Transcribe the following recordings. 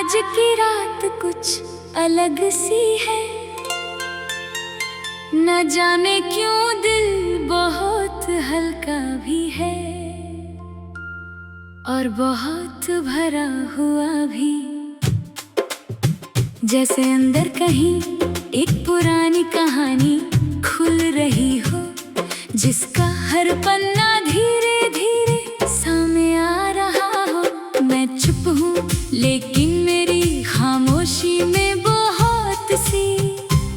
आज की रात कुछ अलग सी है, न जाने क्यों दिल बहुत हल्का भी है और बहुत भरा हुआ भी। जैसे अंदर कहीं एक पुरानी कहानी खुल रही हो, जिसका हर पन्ना धीरे धीरे सामने आ रहा हो। मैं चुप हूँ लेकिन मेरी खामोशी में बहुत सी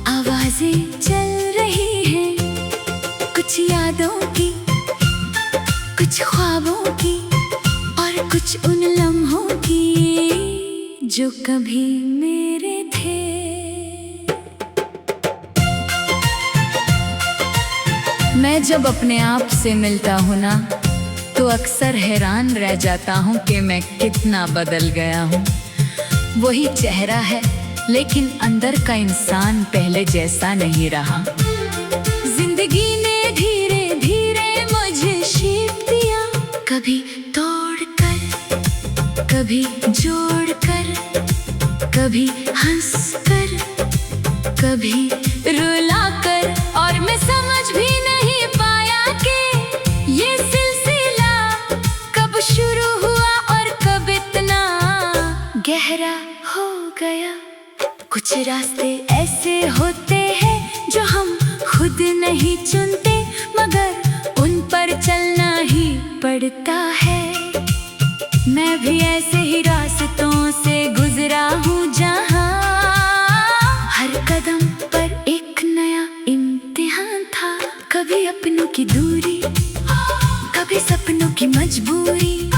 आवाजें चल रही हैं, कुछ यादों की, कुछ ख्वाबों की और कुछ उन लम्हों की जो कभी मेरे थे। मैं जब अपने आप से मिलता हूँ ना, तो अक्सर हैरान रह जाता हूँ कि मैं कितना बदल गया हूँ। वही चेहरा है लेकिन अंदर का इंसान पहले जैसा नहीं रहा। जिंदगी ने धीरे धीरे मुझे शेप दिया, कभी तोड़कर, कभी जोड़कर, कभी हंसकर, कभी रुलाकर। और मैं समझ भी नहीं पाया कि ये सिलसिला कब शुरू हुआ और कब इतना गहरा हो गया। कुछ रास्ते ऐसे होते हैं जो हम खुद नहीं चुनते, मगर उन पर चलना ही पड़ता है। मैं भी ऐसे ही रास्तों से गुजरा हूँ, जहाँ हर कदम पर एक नया इम्तिहान था। कभी अपनों की दूरी, कभी सपनों की मजबूरी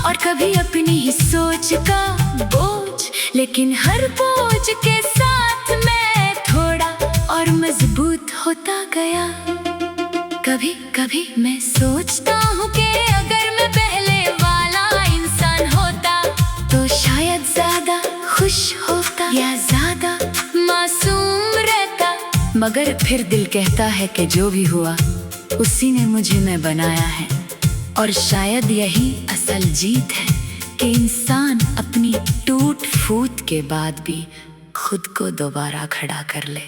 और कभी अपनी ही सोच का बोझ। लेकिन हर बोझ के साथ मैं थोड़ा और मजबूत होता गया। कभी कभी मैं सोचता हूँ कि अगर मैं पहले वाला इंसान होता तो शायद ज्यादा खुश होता या ज्यादा मासूम रहता। मगर फिर दिल कहता है कि जो भी हुआ उसी ने मुझे मैं बनाया है। और शायद यही असल जीत है कि इंसान अपनी टूट फूट के बाद भी खुद को दोबारा खड़ा कर ले।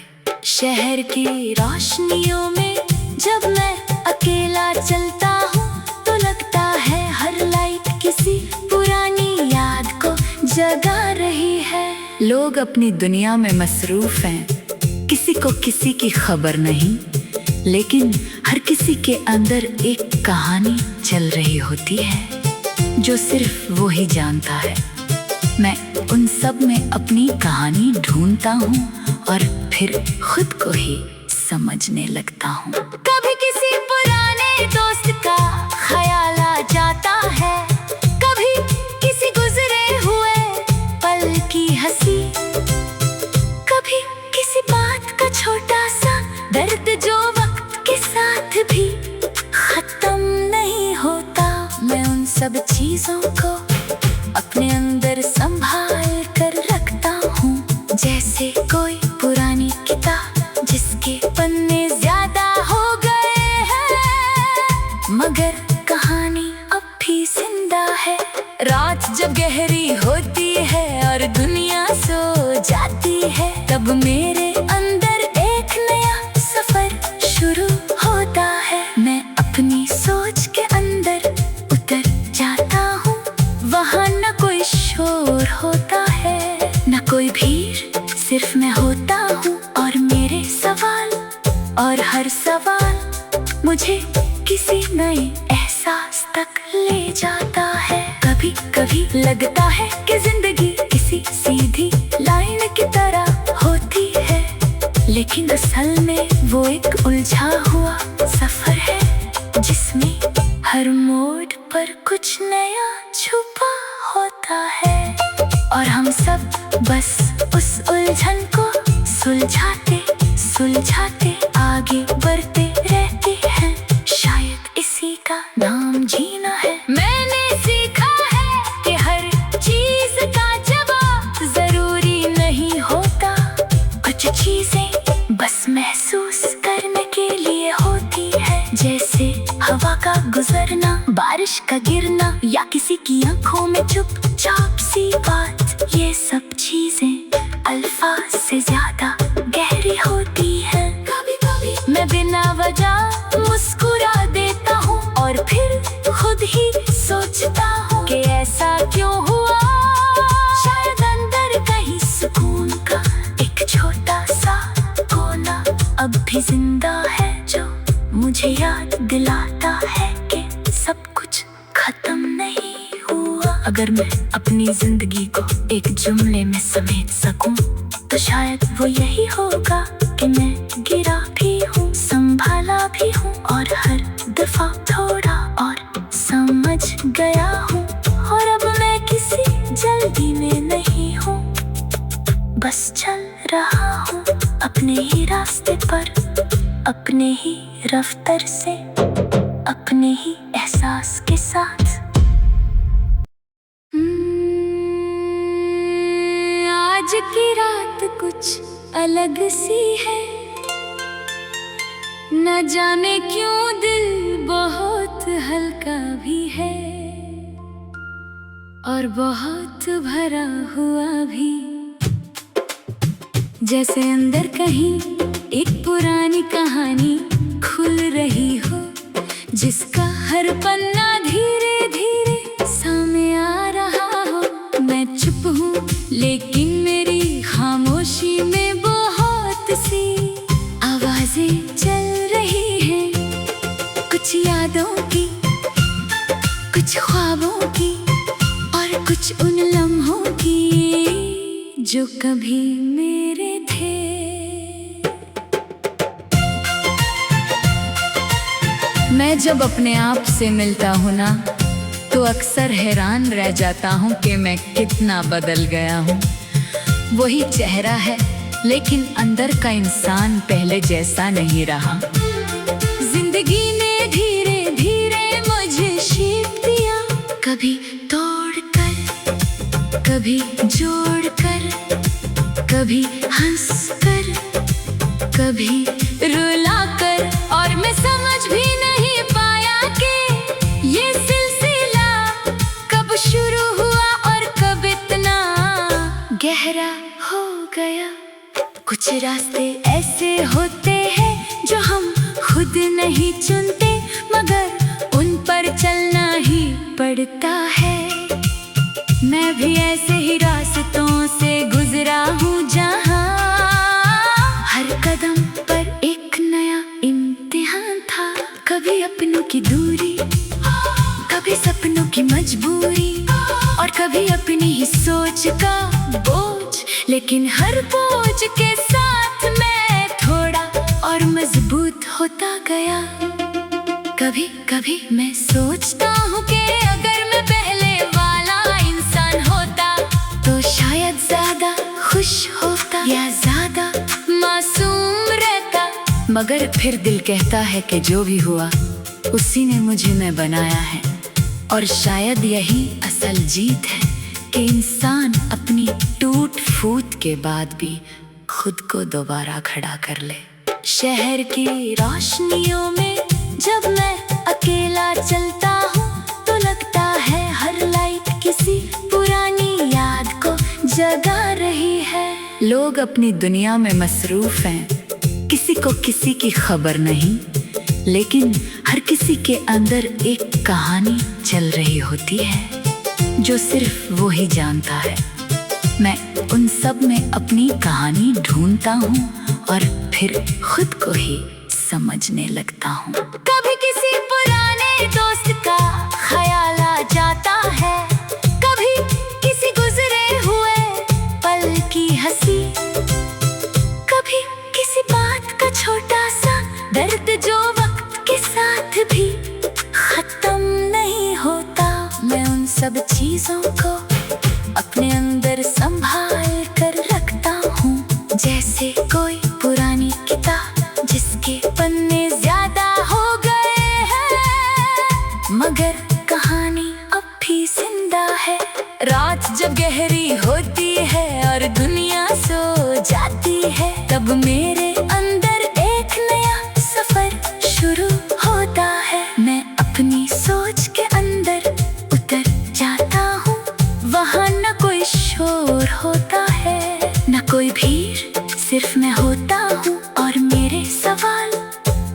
शहर की रोशनियों में जब मैं अकेला चलता हूँ, तो लगता है हर लाइट किसी पुरानी याद को जगा रही है। लोग अपनी दुनिया में मसरूफ हैं, किसी को किसी की खबर नहीं, लेकिन हर किसी के अंदर एक कहानी चल रही होती है जो सिर्फ वो ही जानता है। मैं उन सब में अपनी कहानी ढूंढता हूँ और फिर खुद को ही समझने लगता हूँ। कभी किसी पुराने दोस्त का ख्याल आ जाता है, कभी किसी गुजरे हुए पल की हंसी, कभी किसी बात का छोटा सा दर्द जो वक्त के साथ भी खत्म नहीं होता। मैं उन सब चीजों को अपने अंदर संभाल कर रखता हूँ, जैसे कोई पुरानी किताब जिसके पन्ने ज्यादा हो गए हैं, मगर कहानी अब भी जिंदा है। रात जब गहरी होती है और दुनिया सो जाती है, तब मेरे अंदर एक नया सफर शुरू होता है। मैं अपनी सोच के अंदर उतर जाता हूँ, वहाँ न कोई शोर होता है, न कोई भीड़, सिर्फ मैं होता हूँ और मेरे सवाल। और हर सवाल मुझे किसी नए एहसास तक ले जाता है। कभी कभी लगता है कि जिंदगी किसी सीधी लाइन की तरह होती है, लेकिन असल में वो एक उलझा हुआ सफर है, जिसमें हर मोड़ पर कुछ नया छुपा होता है। और हम सब बस उस उलझन को सुलझाते सुलझाते आगे बढ़ते रहते हैं। शायद इसी का नाम जीना है। मैंने सीखा है कि हर चीज का जवाब जरूरी नहीं होता, कुछ चीजें बस महसूस करने के लिए होती है। जैसे हवा का गुजरना, बारिश का गिरना या किसी की आंखों में चुपचाप सी बात, ये सब मुझे याद दिलाता है कि सब कुछ खत्म नहीं हुआ। अगर मैं अपनी जिंदगी को एक जुमले में समेट सकूं तो शायद वो यही होगा कि मैं गिरा भी हूँ, संभाला भी हूँ और हर दफा थोड़ा और समझ गया हूँ। और अब मैं किसी जल्दी में नहीं हूँ, बस चल रहा हूँ अपने ही रास्ते पर, अपने ही रफ्तार से, अपने ही एहसास के साथ। आज की रात कुछ अलग सी है, न जाने क्यों दिल बहुत हल्का भी है और बहुत भरा हुआ भी। जैसे अंदर कहीं एक पुरानी कहानी खुल रही हो, जिसका हर पन्ना धीरे धीरे सामने आ रहा हो। मैं चुप हूँ लेकिन मेरी खामोशी में बहुत सी आवाजें चल रही हैं, कुछ यादों की, कुछ ख्वाबों की और कुछ उन लम्हों की जो कभी मेरे थे। मैं जब अपने आप से मिलता हूँ ना, तो अक्सर हैरान रह जाता हूँ कि मैं कितना बदल गया हूँ। वही चेहरा है लेकिन अंदर का इंसान पहले जैसा नहीं रहा। जिंदगी ने धीरे धीरे मुझे शेप दिया, कभी तोड़कर, कभी जोड़कर, कभी हंसकर, कभी रुलाकर। और मैं समझ भी नहीं पाया कि ये सिलसिला कब शुरू हुआ और कब इतना गहरा हो गया। कुछ रास्ते ऐसे होते हैं जो हम खुद नहीं चुनते, मगर उन पर चलना ही पड़ता है। मैं भी ऐसे ही रास्तों से गुजरा हूँ, जहाँ हर कदम पर एक नया इम्तिहान था। कभी अपनों की दूरी, कभी सपनों की मजबूरी और कभी अपनी ही सोच का बोझ। लेकिन हर बोझ के साथ मैं थोड़ा और मजबूत होता गया। कभी कभी मैं सोचता हूँ कि अगर मैं पहले वाला इंसान होता तो शायद ज्यादा खुश होता या ज्यादा मासूम रहता। मगर फिर दिल कहता है कि जो भी हुआ उसी ने मुझे मैं बनाया है। और शायद यही असल जीत है कि इंसान अपनी टूट फूट के बाद भी खुद को दोबारा खड़ा कर ले। शहर की रोशनियों में जब मैं अकेला चलता हूँ तो लगता है हर लाइट किसी पुरानी याद को जगा रही है। लोग अपनी दुनिया में मसरूफ हैं, किसी को किसी की खबर नहीं, लेकिन हर किसी के अंदर एक कहानी चल रही होती है जो सिर्फ वो ही जानता है। मैं उन सब में अपनी कहानी ढूंढता हूँ और फिर खुद को ही समझने लगता हूँ। कभी किसी पुराने दोस्त का ख्याल आ जाता है, कभी किसी गुजरे हुए पल की हंसी, कभी किसी बात का छोटा सा दर्द जो वक्त के साथ भी खत्म नहीं होता। मैं उन सब चीजों को अपने अंदर संभाल कर रखता हूँ, जैसे कोई पुरानी किताब जिसके पन्ने ज्यादा हो गए हैं, मगर कहानी अब भी जिंदा है। रात जब गहरी होती है और दुनिया सो जाती है, तब मेरे अंदर एक नया सफर शुरू होता है। मैं अपनी सोच के अंदर उतर जाता हूँ, वहाँ न कोई शोर होता है, न कोई भीड़, सिर्फ मैं होता हूँ और मेरे सवाल।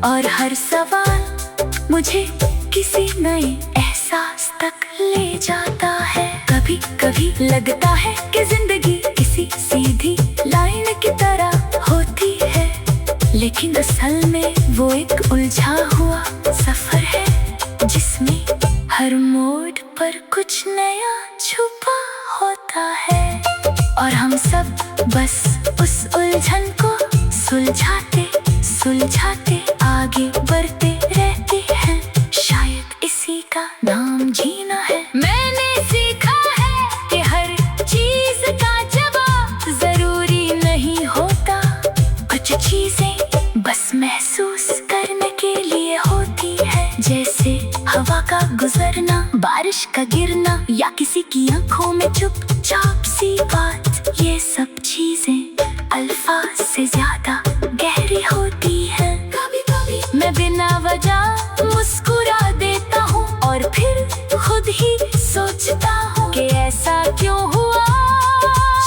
और हर सवाल मुझे किसी नए एहसास तक ले जाता है। कभी कभी लगता है कि जिंदगी किसी सीधी लाइन की तरह होती है, लेकिन असल में वो एक उलझा हुआ सफर है जिसमें हर मोड़ पर कुछ नया छुपा होता है, और हम सब बस उस उलझन को सुलझाते सुलझाते आगे बढ़ते रहते हैं। शायद इसी का नाम जीना है। मैंने सीखा है कि हर चीज का जवाब जरूरी नहीं होता, कुछ चीजें बस महसूस करने के लिए होती है, जैसे हवा का गुजरना, बारिश का गिरना या किसी की आंखों में चुपचाप सी बात। ये सब चीजें अल्फाज से ज्यादा गहरी होती है। कभी कभी मैं बिना वजह मुस्कुरा देता हूँ और फिर खुद ही सोचता हूँ कि ऐसा क्यों हुआ।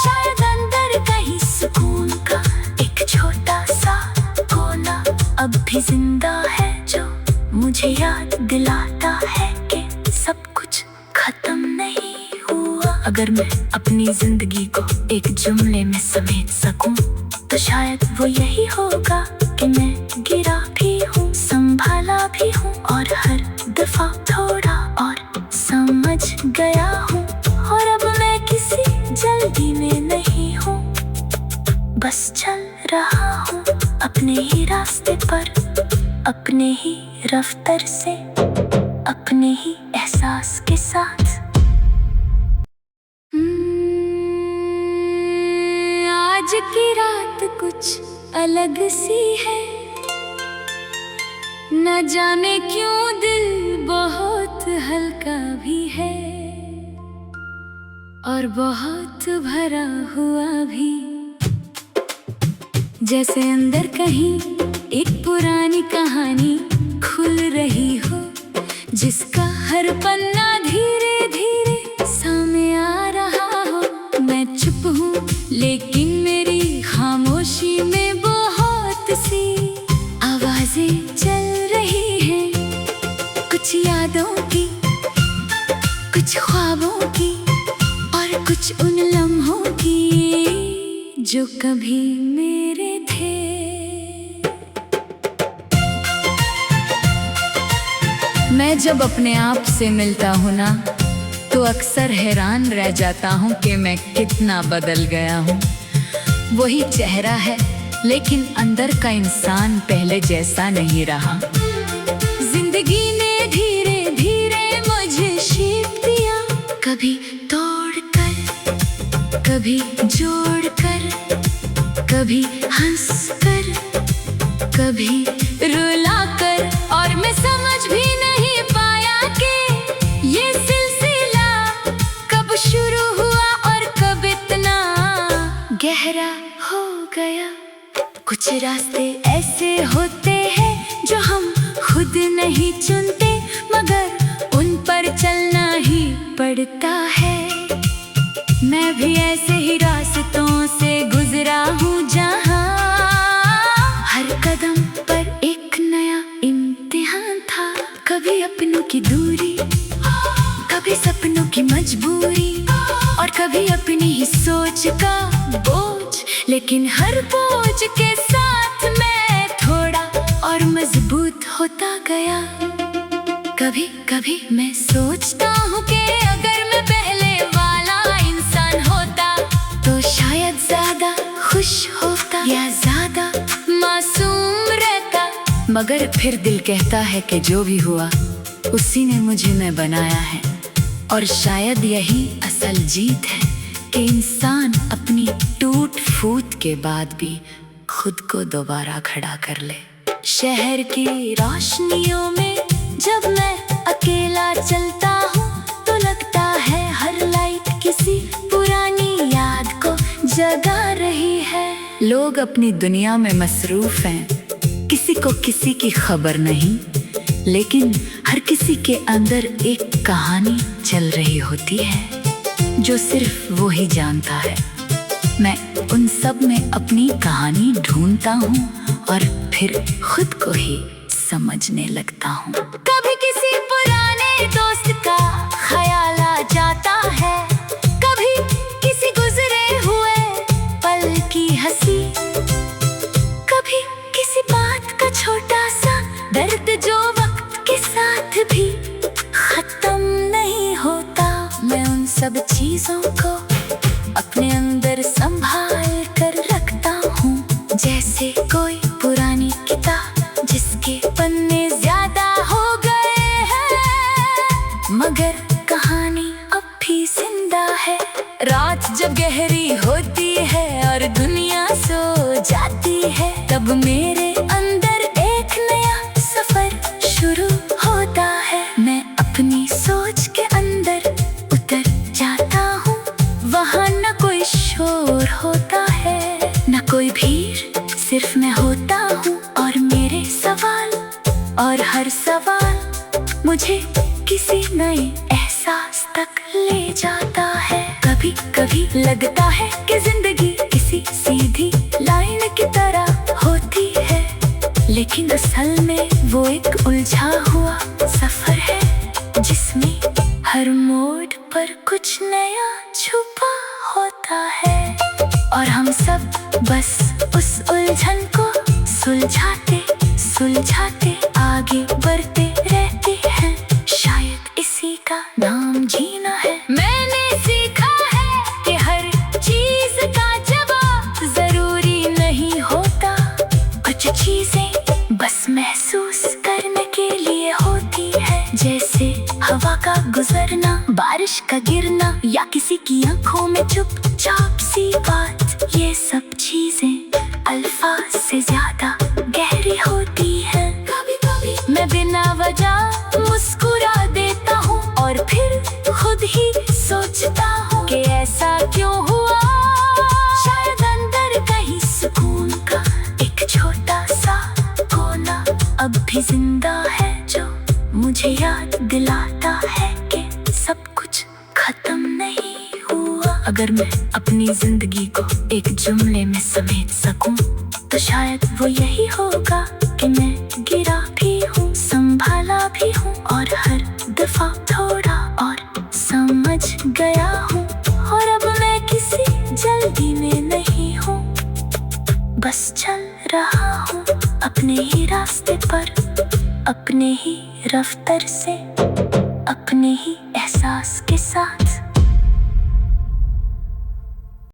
शायद अंदर कहीं सुकून का एक छोटा सा कोना अब भी जिंदा है, जो मुझे याद दिलाता है कि सब कुछ खत्म नहीं हुआ। अगर मैं अपनी जिंदगी को एक जुमले में समेट सकूं तो शायद वो यही होगा कि मैं गिरा भी हूँ, संभाला भी हूँ और हर दफा थोड़ा और समझ गया हूँ। और अब मैं किसी जल्दी में नहीं हूँ, बस चल रहा हूँ अपने ही रास्ते पर, अपने ही रफ्तार से, अपने ही एहसास के साथ। आज की रात कुछ अलग सी है, न जाने क्यों दिल बहुत हल्का भी है और बहुत भरा हुआ भी, जैसे अंदर कहीं एक पुरानी कहानी खुल रही हो, जिसका हर पन्ना धीरे धीरे सामने आ रहा हो। मैं चुप हूँ लेकिन मेरी खामोशी में बहुत सी आवाजें चल रही हैं, कुछ यादों की, कुछ ख्वाबों की और कुछ उन लम्हों की जो कभी मेरे थे। मैं जब अपने आप से मिलता हूँ ना, तो अक्सर हैरान रह जाता हूँ कि मैं कितना बदल गया हूँ। वही चेहरा है लेकिन अंदर का इंसान पहले जैसा नहीं रहा। जिंदगी ने धीरे धीरे मुझे शेप दिया, कभी तोड़कर, कभी जोड़कर, कभी हंसकर, कभी रुलाकर, और मैं समझ भी नहीं पाया कि ये सिलसिला कब शुरू हुआ और कब इतना गहरा हो गया। कुछ रास्ते ऐसे होते हैं जो हम खुद नहीं चुनते, मगर उन पर चलना ही पड़ता है। मैं भी ऐसे ही रास्तों से गुजरा हूँ जहाँ हर कदम पर एक नया इम्तिहान था। कभी अपनों की दूरी, कभी सपनों की मजबूरी, और कभी अपनी ही सोच का बोझ, लेकिन हर बोझ के साथ मैं थोड़ा और मजबूत होता गया। कभी कभी मैं सोचता हूँ कि अगर मैं पहले वाला इंसान होता तो शायद ज्यादा खुश होता या ज्यादा मासूम रहता, मगर फिर दिल कहता है कि जो भी हुआ उसी ने मुझे मैं बनाया है। और शायद यही असल जीत है कि इंसान अपनी टूट फूट के बाद भी खुद को दोबारा खड़ा कर ले। शहर की रोशनियों में जब मैं अकेला चलता हूँ तो लगता है हर लाइट किसी पुरानी याद को जगा रही है। लोग अपनी दुनिया में मसरूफ हैं, किसी को किसी की खबर नहीं, लेकिन हर किसी के अंदर एक कहानी चल रही होती है जो सिर्फ वो ही जानता है। मैं उन सब में अपनी कहानी ढूंढता हूँ और फिर खुद को ही समझने लगता हूँ। कभी किसी पुराने दोस्त का ख्याल आ जाता है, कभी किसी गुजरे हुए पल की हंसी, कभी किसी बात का छोटा सा सब चीजों को अपने अंदर संभाल कर रखता हूँ, जैसे कोई पुरानी किताब जिसके पन्ने ज्यादा हो गए हैं, मगर कहानी अब भी जिंदा है। रात जब गहरी होती है और दुनिया सो जाती है, तब मेरे अंदर एक नया सफर शुरू होता है। मैं अपनी सोच के अंदर उतर जाता हूँ, वहाँ न कोई शोर होता है, न कोई भीड़, सिर्फ मैं होता हूँ और मेरे सवाल, और हर सवाल मुझे किसी नए एहसास तक ले जाता है। कभी कभी लगता है कि जिंदगी किसी सीधी लाइन की तरह होती है, लेकिन असल में वो एक उलझा हुआ सफर है, जिसमें हर मोड़ पर कुछ नया छुपा होता है। और हम सब बस उस उलझन को सुलझाते सुलझाते आगे बढ़ते रहते हैं। शायद इसी का नाम जीना है। मैंने सीखा है कि हर चीज का जवाब जरूरी नहीं होता, कुछ चीजें बस महसूस करने के लिए होती है, जैसे हवा का गुजरना, बारिश का गिरना, या किसी की आंखों में चुपचाप सी बात। ये सब चीजें अल्फाज से ज्यादा गहरी होती है। कभी कभी मैं बिना वजह मुस्कुरा देता हूँ और फिर खुद ही सोचता हूँ कि ऐसा क्यों हुआ। शायद अंदर कहीं सुकून का एक छोटा सा कोना अब भी जिंदा है, जो मुझे याद दिलाता है कि सब कुछ खत्म नहीं हुआ। अगर मैं अपनी जिंदगी को एक जुमले में समेट सकूं, तो शायद वो यही होगा कि मैं गिरा भी हूँ, संभाला भी हूँ, और हर दफा थोड़ा और समझ गया हूँ। और अब मैं किसी जल्दी में नहीं हूँ, बस चल रहा हूँ अपने ही रास्ते पर, अपने ही रफ्तार से, अपने ही एहसास के साथ।